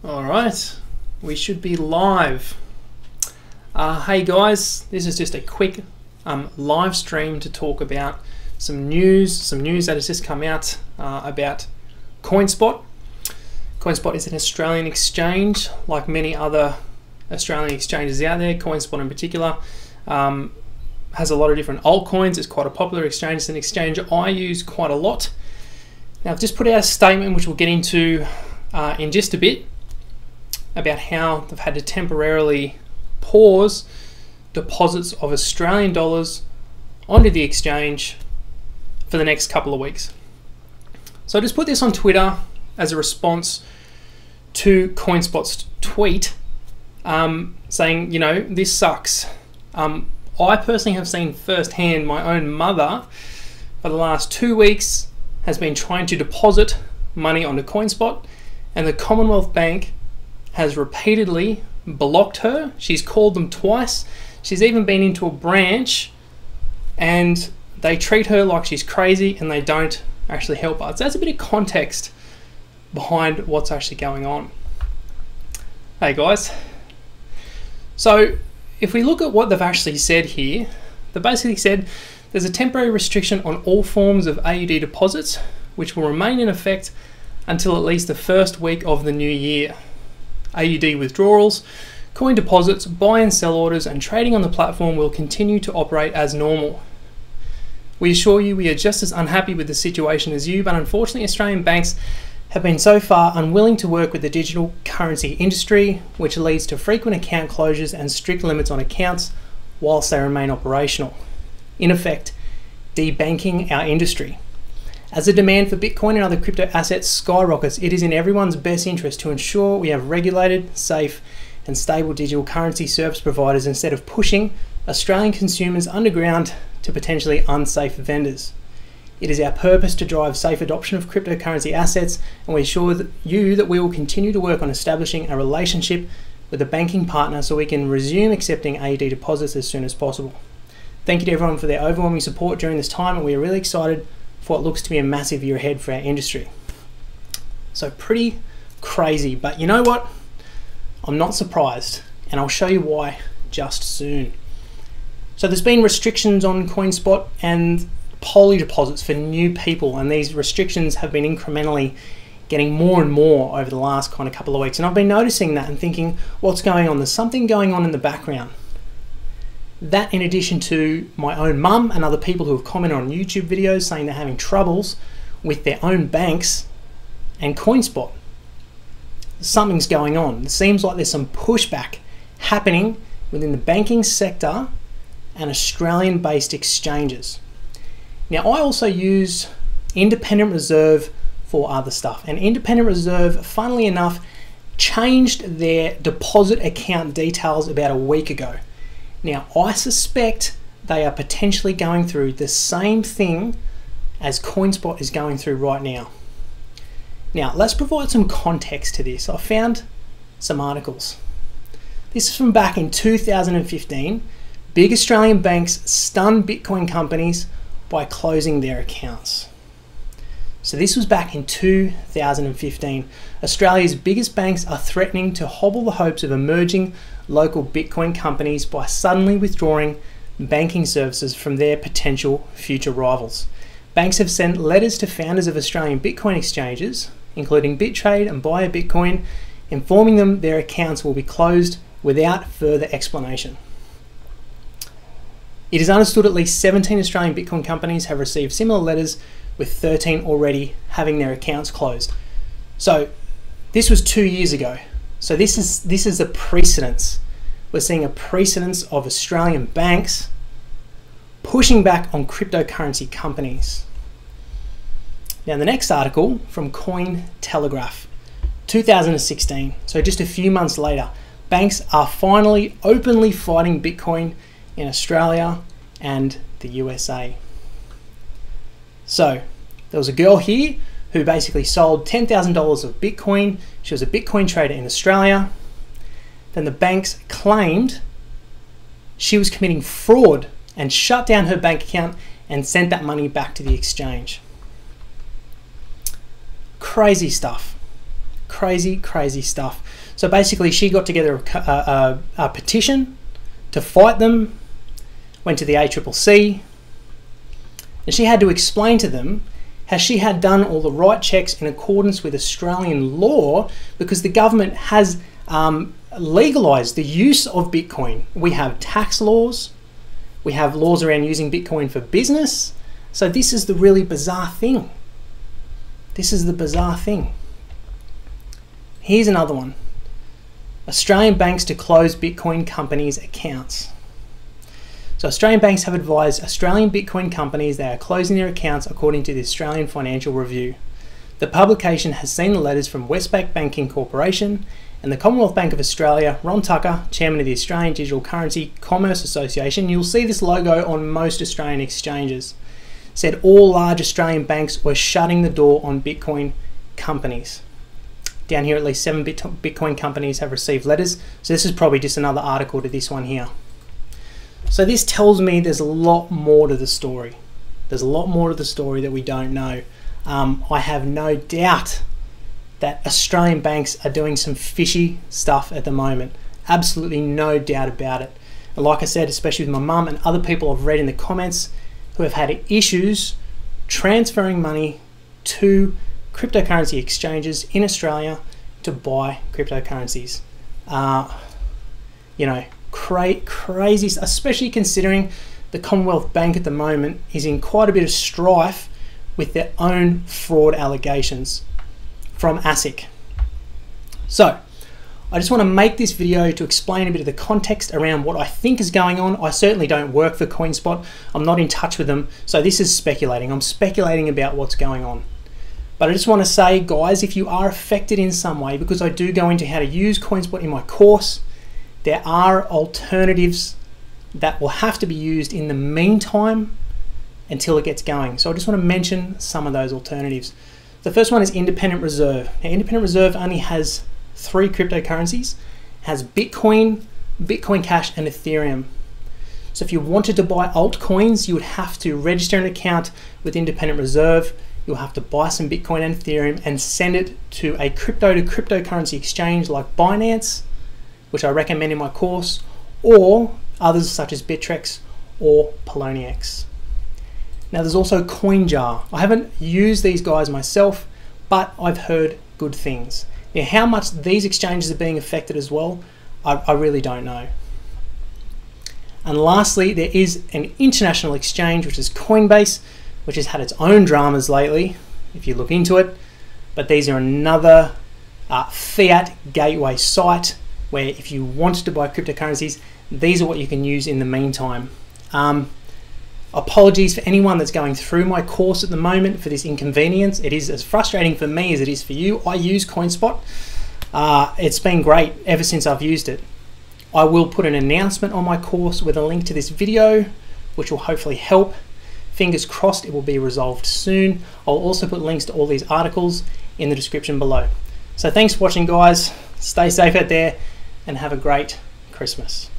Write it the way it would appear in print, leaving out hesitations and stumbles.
All right, we should be live. Hey guys, this is just a quick live stream to talk about some news that has just come out about CoinSpot. CoinSpot is an Australian exchange, like many other Australian exchanges out there. CoinSpot in particular has a lot of different altcoins. It's quite a popular exchange. It's an exchange I use quite a lot. Now I've just put out a statement which we'll get into in just a bit, about how they've had to temporarily pause deposits of Australian dollars onto the exchange for the next couple of weeks. So I just put this on Twitter as a response to CoinSpot's tweet saying, you know, this sucks. I personally have seen firsthand my own mother for the last 2 weeks has been trying to deposit money onto CoinSpot, and the Commonwealth Bank has repeatedly blocked her. She's called them twice. She's even been into a branch and they treat her like she's crazy and they don't actually help her. So that's a bit of context behind what's actually going on. Hey guys. So if we look at what they've actually said here, they basically said there's a temporary restriction on all forms of AUD deposits, which will remain in effect until at least the first week of the new year. AUD withdrawals, coin deposits, buy and sell orders, and trading on the platform will continue to operate as normal. We assure you we are just as unhappy with the situation as you, but unfortunately Australian banks have been so far unwilling to work with the digital currency industry, which leads to frequent account closures and strict limits on accounts whilst they remain operational. In effect, debanking our industry. As the demand for Bitcoin and other crypto assets skyrockets, it is in everyone's best interest to ensure we have regulated, safe, and stable digital currency service providers instead of pushing Australian consumers underground to potentially unsafe vendors. It is our purpose to drive safe adoption of cryptocurrency assets, and we assure that we will continue to work on establishing a relationship with a banking partner so we can resume accepting AUD deposits as soon as possible. Thank you to everyone for their overwhelming support during this time, and we are really excited for what looks to be a massive year ahead for our industry. So pretty crazy, but you know what? I'm not surprised, and I'll show you why just soon. So there's been restrictions on CoinSpot and poly deposits for new people, and these restrictions have been incrementally getting more and more over the last kind of couple of weeks. And I've been noticing that and thinking, what's going on? There's something going on in the background. That, in addition to my own mum and other people who have commented on YouTube videos saying they're having troubles with their own banks and CoinSpot. Something's going on. It seems like there's some pushback happening within the banking sector and Australian-based exchanges. Now, I also use Independent Reserve for other stuff, and Independent Reserve, funnily enough, changed their deposit account details about a week ago. Now, I suspect they are potentially going through the same thing as CoinSpot is going through right now. Now, let's provide some context to this. I found some articles. This is from back in 2015. Big Australian banks stunned Bitcoin companies by closing their accounts. So this was back in 2015. Australia's biggest banks are threatening to hobble the hopes of emerging local Bitcoin companies by suddenly withdrawing banking services from their potential future rivals. Banks have sent letters to founders of Australian Bitcoin exchanges, including BitTrade and Buy a Bitcoin, informing them their accounts will be closed without further explanation. It is understood at least 17 Australian Bitcoin companies have received similar letters, with 13 already having their accounts closed. So this was 2 years ago. So this is a precedence. We're seeing a precedence of Australian banks pushing back on cryptocurrency companies. Now the next article from Cointelegraph, 2016. So just a few months later, banks are finally openly fighting Bitcoin in Australia and the USA. So there was a girl here who basically sold $10,000 of Bitcoin. She was a Bitcoin trader in Australia. Then the banks claimed she was committing fraud and shut down her bank account and sent that money back to the exchange. Crazy stuff. Crazy, crazy stuff. So basically she got together a petition to fight them, went to the ACCC, and she had to explain to them how she had done all the right checks in accordance with Australian law, because the government has legalized the use of Bitcoin. We have tax laws, we have laws around using Bitcoin for business. So this is the really bizarre thing. This is the bizarre thing. Here's another one. Australian banks to close Bitcoin companies' accounts. So Australian banks have advised Australian Bitcoin companies they are closing their accounts according to the Australian Financial Review. The publication has seen the letters from Westpac Banking Corporation and the Commonwealth Bank of Australia. Ron Tucker, chairman of the Australian Digital Currency Commerce Association, you'll see this logo on most Australian exchanges, said all large Australian banks were shutting the door on Bitcoin companies. Down here, at least 7 Bitcoin companies have received letters. So this is probably just another article to this one here. So this tells me there's a lot more to the story. There's a lot more to the story that we don't know. I have no doubt that Australian banks are doing some fishy stuff at the moment. Absolutely no doubt about it. And like I said, especially with my mum and other people I've read in the comments who have had issues transferring money to cryptocurrency exchanges in Australia to buy cryptocurrencies. You know, crazy, especially considering the Commonwealth Bank at the moment is in quite a bit of strife with their own fraud allegations from ASIC. So I just want to make this video to explain a bit of the context around what I think is going on. I certainly don't work for CoinSpot. I'm not in touch with them. So this is speculating. I'm speculating about what's going on. But I just want to say, guys, if you are affected in some way, because I do go into how to use CoinSpot in my course, there are alternatives that will have to be used in the meantime until it gets going. So I just want to mention some of those alternatives. The first one is Independent Reserve. Now, Independent Reserve only has 3 cryptocurrencies. It has Bitcoin, Bitcoin Cash, and Ethereum. So if you wanted to buy altcoins, you would have to register an account with Independent Reserve. You'll have to buy some Bitcoin and Ethereum and send it to a cryptocurrency exchange like Binance, which I recommend in my course, or others such as Bittrex or Poloniex. Now there's also CoinJar. I haven't used these guys myself, but I've heard good things. Now how much these exchanges are being affected as well, I really don't know. And lastly, there is an international exchange, which is Coinbase, which has had its own dramas lately, if you look into it. But these are another fiat gateway site where if you wanted to buy cryptocurrencies, these are what you can use in the meantime. Apologies for anyone that's going through my course at the moment for this inconvenience. It is as frustrating for me as it is for you. I use CoinSpot. It's been great ever since I've used it. I will put an announcement on my course with a link to this video, which will hopefully help. Fingers crossed it will be resolved soon. I'll also put links to all these articles in the description below. So thanks for watching, guys. Stay safe out there and have a great Christmas.